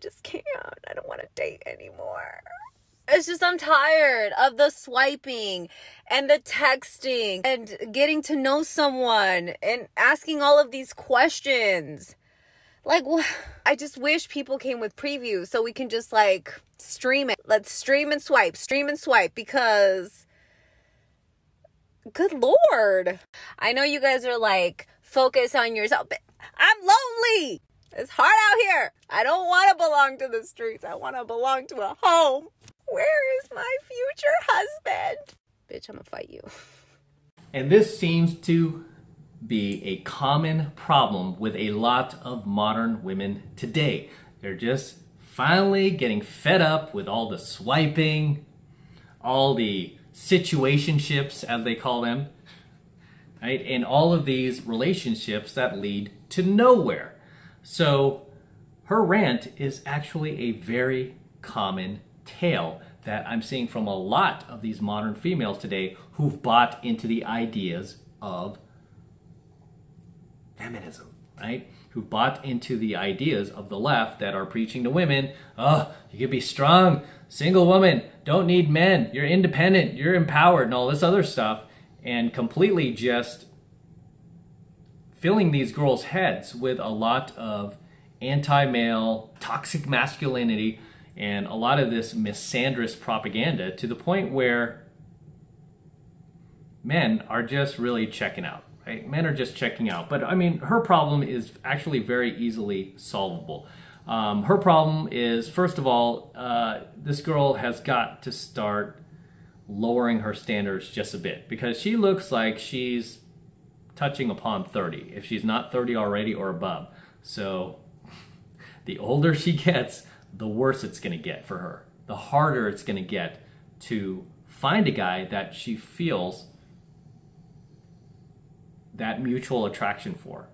just can't. I don't want to date anymore. It's just I'm tired of the swiping and the texting and getting to know someone and asking all of these questions. Like, I just wish people came with previews so we can just like stream it. Let's stream and swipe, because good Lord. I know you guys are like, focus on yourself, but I'm lonely. It's hard out here. I don't want to belong to the streets. I want to belong to a home. Where is my future husband? Bitch, I'm gonna fight you. And this seems to be a common problem with a lot of modern women today. They're just finally getting fed up with all the swiping, all the situationships, as they call them, right? And all of these relationships that lead to nowhere. So her rant is actually a very common tale that I'm seeing from a lot of these modern females today who've bought into the ideas of feminism, right? Who've bought into the ideas of the left that are preaching to women, oh, you can be strong, single woman, don't need men, you're independent, you're empowered, and all this other stuff, and completely just filling these girls' heads with a lot of anti-male, toxic masculinity, and a lot of this misandrous propaganda to the point where men are just really checking out, right? Men are just checking out. But I mean, her problem is actually very easily solvable. Her problem is, first of all, this girl has got to start lowering her standards just a bit, because she looks like she's touching upon 30, if she's not 30 already or above. So the older she gets, the worse it's going to get for her. The harder it's going to get to find a guy that she feels that mutual attraction for.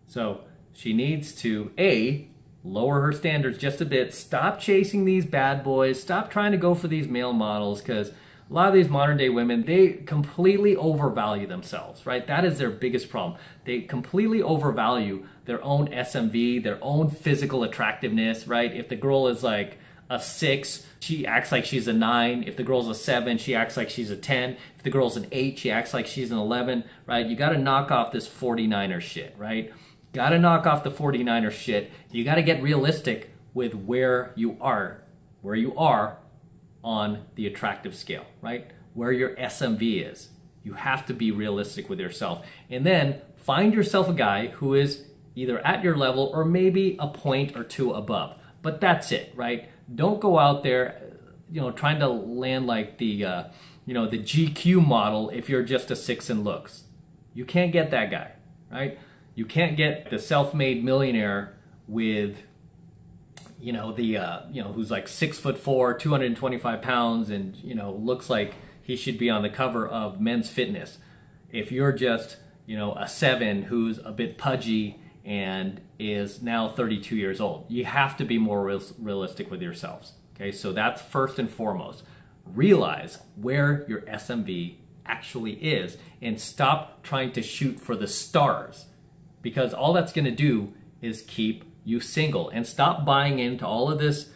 So she needs to, A, lower her standards just a bit, stop chasing these bad boys, stop trying to go for these male models, because a lot of these modern day women, they completely overvalue themselves, right? That is their biggest problem. They completely overvalue their own SMV, their own physical attractiveness, right? If the girl is like a 6, she acts like she's a 9. If the girl's a 7, she acts like she's a 10. If the girl's an 8, she acts like she's an 11, right? You got to knock off this 49er shit, right? Got to knock off the 49er shit. You got to get realistic with where you are on the attractive scale, right? Where your SMV is. You have to be realistic with yourself. And then find yourself a guy who is either at your level or maybe a point or two above. But that's it, right? Don't go out there, trying to land like the, the GQ model if you're just a 6 in looks. You can't get that guy, right? You can't get the self-made millionaire with, who's like 6'4", 225 pounds, and, looks like he should be on the cover of Men's Fitness. If you're just, a 7 who's a bit pudgy and is now 32 years old. You have to be more realistic with yourselves. Okay, so that's first and foremost. Realize where your SMV actually is and stop trying to shoot for the stars, because all that's going to do is keep you single. And stop buying into all of this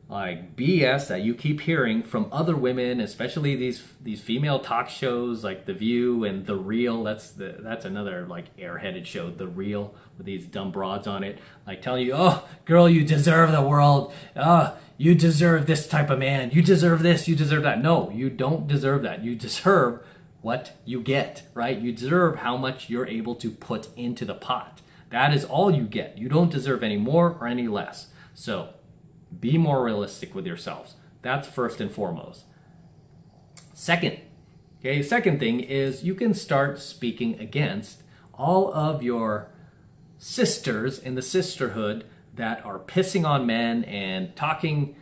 like BS that you keep hearing from other women, especially these female talk shows like The View and The Real. That's another like airheaded show, The Real, with these dumb broads on it, like telling you, oh girl, you deserve the world, you deserve this type of man, you deserve this, you deserve that. No, you don't deserve that. You deserve what you get, right? You deserve how much you're able to put into the pot. That is all you get. You don't deserve any more or any less. So be more realistic with yourselves. That's first and foremost. Second thing is you can start speaking against all of your sisters in the sisterhood that are pissing on men and talking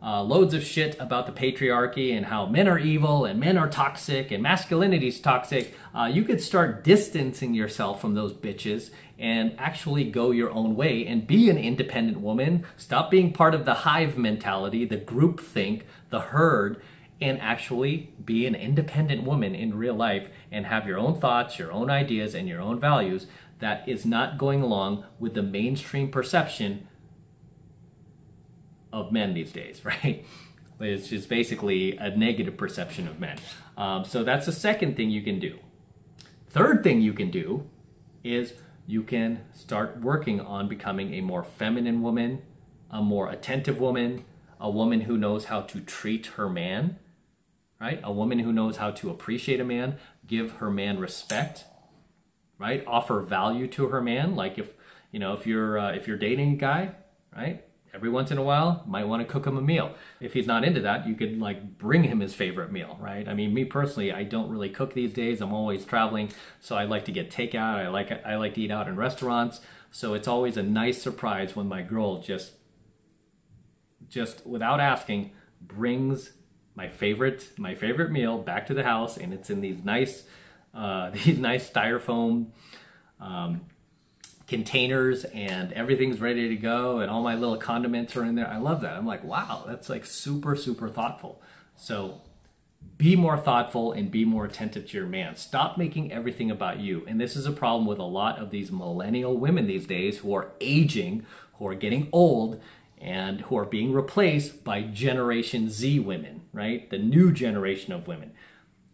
loads of shit about the patriarchy and how men are evil and men are toxic and masculinity is toxic. You could start distancing yourself from those bitches and actually go your own way and be an independent woman. Stop being part of the hive mentality, the group think, the herd, and actually be an independent woman in real life and have your own thoughts, your own ideas, and your own values that is not going along with the mainstream perception of men these days, right? It's just basically a negative perception of men. So that's the second thing you can do. Third thing you can do is you can start working on becoming a more feminine woman, a more attentive woman, a woman who knows how to treat her man, right? A woman who knows how to appreciate a man, give her man respect, right? Offer value to her man. Like if you're dating a guy, right? Every once in a while, might want to cook him a meal. If he's not into that, you could like bring him his favorite meal, right? I mean, me personally, I don't really cook these days. I'm always traveling, so I like to get takeout. I like to eat out in restaurants. So it's always a nice surprise when my girl just without asking brings my favorite meal back to the house, and it's in these nice styrofoam containers, and everything's ready to go, and all my little condiments are in there. I love that. I'm like, wow, that's like super, super thoughtful. So be more thoughtful and be more attentive to your man. Stop making everything about you. And this is a problem with a lot of these millennial women these days who are aging, who are getting old, and who are being replaced by Generation Z women, right? The new generation of women.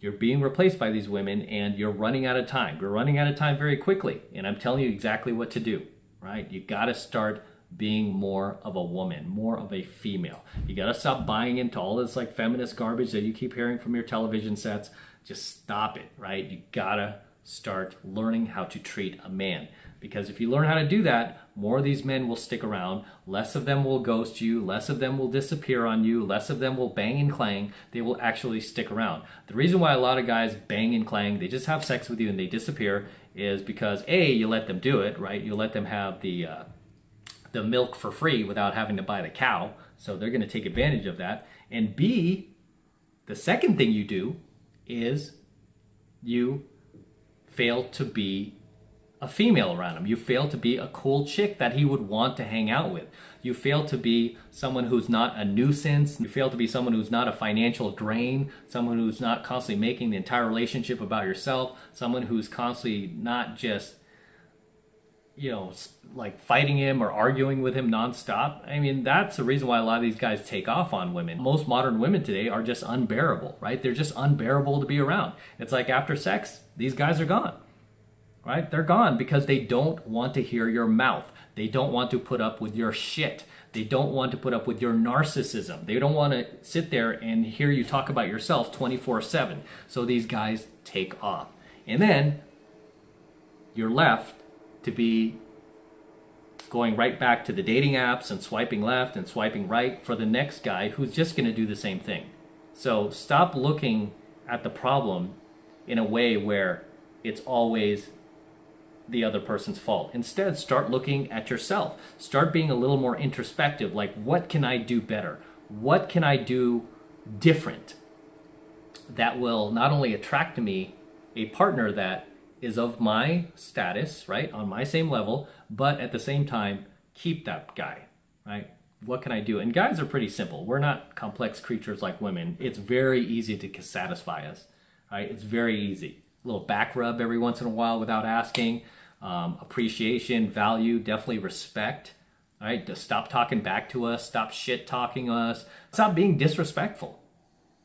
You're being replaced by these women, and you're running out of time. You're running out of time very quickly, and I'm telling you exactly what to do, right? You gotta start being more of a woman, more of a female. You gotta stop buying into all this like feminist garbage that you keep hearing from your television sets. Just stop it, right? You gotta start learning how to treat a man. Because if you learn how to do that, more of these men will stick around, less of them will ghost you, less of them will disappear on you, less of them will bang and clang. They will actually stick around. The reason why a lot of guys bang and clang, they just have sex with you and they disappear, is because A, you let them do it, right? You let them have the milk for free without having to buy the cow, so they're gonna take advantage of that. And B, the second thing you do is you fail to be a female around him. You fail to be a cool chick that he would want to hang out with. You fail to be someone who's not a nuisance. You fail to be someone who's not a financial drain, someone who's not constantly making the entire relationship about yourself, someone who's constantly not just, like fighting him or arguing with him nonstop. I mean, that's the reason why a lot of these guys take off on women. Most modern women today are just unbearable, right? They're just unbearable to be around. It's like after sex, these guys are gone. Right? They're gone because they don't want to hear your mouth. They don't want to put up with your shit. They don't want to put up with your narcissism. They don't want to sit there and hear you talk about yourself 24/7. So these guys take off. And then you're left to be going right back to the dating apps and swiping left and swiping right for the next guy who's just going to do the same thing. So stop looking at the problem in a way where it's always the other person's fault. Instead, start looking at yourself. Start being a little more introspective, like what can I do better? What can I do different that will not only attract to me a partner that is of my status, right, on my same level, but at the same time, keep that guy, right? What can I do? And guys are pretty simple. We're not complex creatures like women. It's very easy to satisfy us, right? It's very easy. A little back rub every once in a while without asking. Appreciation, value, definitely respect. All right, to stop talking back to us, stop shit talking us, stop being disrespectful.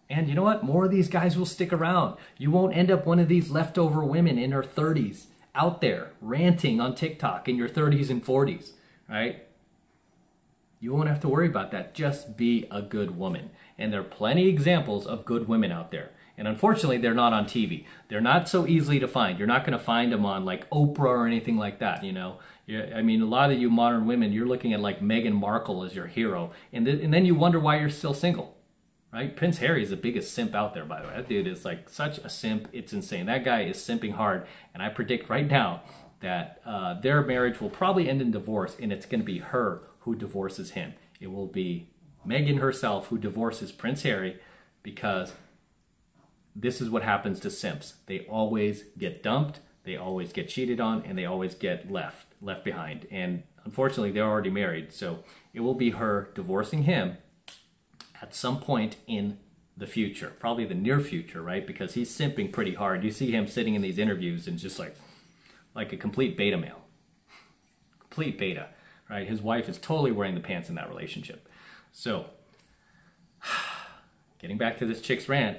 And you know what? More of these guys will stick around. You won't end up one of these leftover women in her 30s out there ranting on TikTok in your 30s and 40s, right? You won't have to worry about that. Just be a good woman. And there are plenty of examples of good women out there. And unfortunately, they're not on TV. They're not so easily to find. You're not going to find them on like Oprah or anything like that, you know. I mean, a lot of you modern women, you're looking at like Meghan Markle as your hero. And then you wonder why you're still single, right? Prince Harry is the biggest simp out there, by the way. That dude is like such a simp. It's insane. That guy is simping hard. And I predict right now that their marriage will probably end in divorce. And it's going to be her who divorces him. It will be Meghan herself who divorces Prince Harry, because this is what happens to simps. They always get dumped, they always get cheated on, and they always get left behind. And unfortunately, they're already married, so it will be her divorcing him at some point in the future, probably the near future, right? Because he's simping pretty hard. You see him sitting in these interviews and just like a complete beta male. Complete beta, right? His wife is totally wearing the pants in that relationship. So, getting back to this chick's rant,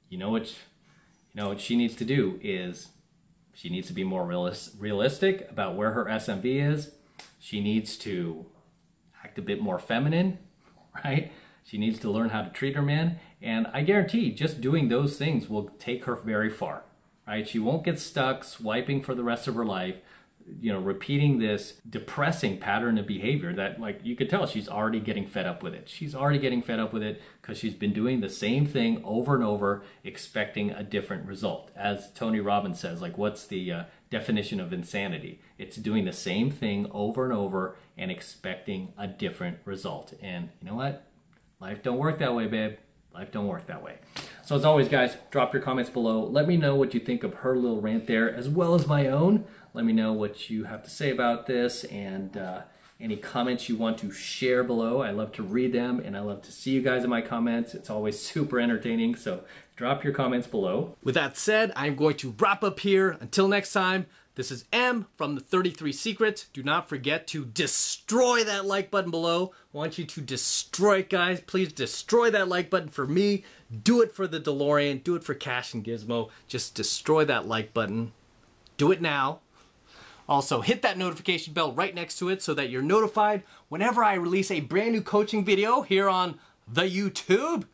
you know what she needs to do is she needs to be more realistic about where her SMV is. She needs to act a bit more feminine, right? She needs to learn how to treat her man. And I guarantee just doing those things will take her very far, right? She won't get stuck swiping for the rest of her life, repeating this depressing pattern of behavior that, like, you could tell she's already getting fed up with it. She's already getting fed up with it because she's been doing the same thing over and over, expecting a different result. As Tony Robbins says, like, what's the definition of insanity? It's doing the same thing over and over and expecting a different result. And you know what? Life don't work that way, babe. Life don't work that way. So as always, guys, drop your comments below. Let me know what you think of her little rant there, as well as my own. Let me know what you have to say about this, and any comments you want to share below. I love to read them, and I love to see you guys in my comments. It's always super entertaining, so drop your comments below. With that said, I'm going to wrap up here. Until next time, this is M from the 33 Secrets. Do not forget to destroy that like button below. I want you to destroy it, guys. Please destroy that like button for me. Do it for the DeLorean. Do it for Cash and Gizmo. Just destroy that like button. Do it now. Also, hit that notification bell right next to it so that you're notified whenever I release a brand new coaching video here on the YouTube.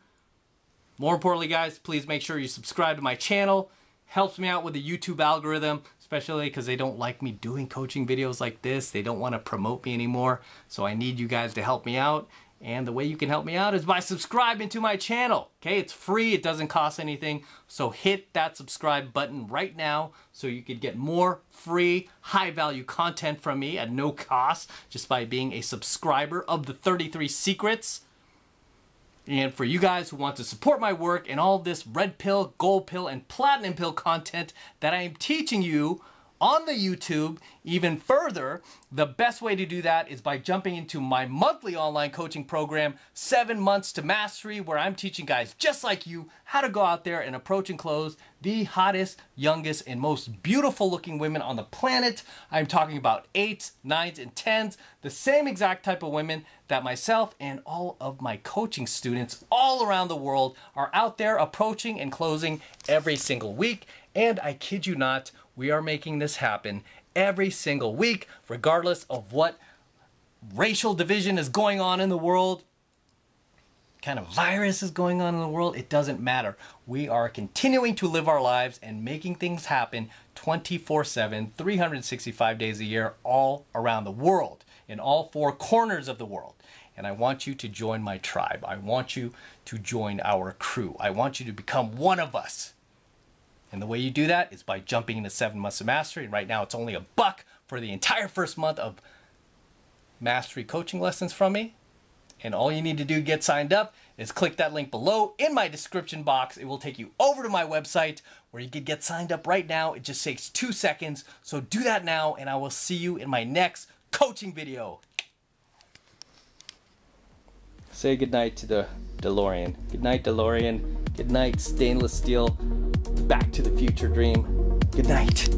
More importantly, guys, please make sure you subscribe to my channel. Helps me out with the YouTube algorithm, especially because they don't like me doing coaching videos like this. They don't want to promote me anymore. So I need you guys to help me out. And the way you can help me out is by subscribing to my channel. Okay, it's free, it doesn't cost anything. So hit that subscribe button right now so you could get more free, high value content from me at no cost just by being a subscriber of the 33 Secrets. And for you guys who want to support my work and all this red pill, gold pill, and platinum pill content that I am teaching you on the YouTube even further, the best way to do that is by jumping into my monthly online coaching program, 7 Months to Mastery, where I'm teaching guys just like you how to go out there and approach and close the hottest, youngest, and most beautiful looking women on the planet. I'm talking about 8s, 9s, and 10s, the same exact type of women that myself and all of my coaching students all around the world are out there approaching and closing every single week. And I kid you not, we are making this happen every single week, regardless of what racial division is going on in the world, kind of virus is going on in the world. It doesn't matter. We are continuing to live our lives and making things happen 24/7, 365 days a year, all around the world, in all 4 corners of the world. And I want you to join my tribe. I want you to join our crew. I want you to become one of us. And the way you do that is by jumping into 7 Months of Mastery. And right now it's only $1 for the entire first month of mastery coaching lessons from me. And all you need to do to get signed up is click that link below in my description box. It will take you over to my website where you can get signed up right now. It just takes 2 seconds. So do that now, and I will see you in my next coaching video. Say goodnight to the DeLorean. Good night, DeLorean. Good night, stainless steel. Back to the Future dream. Good night.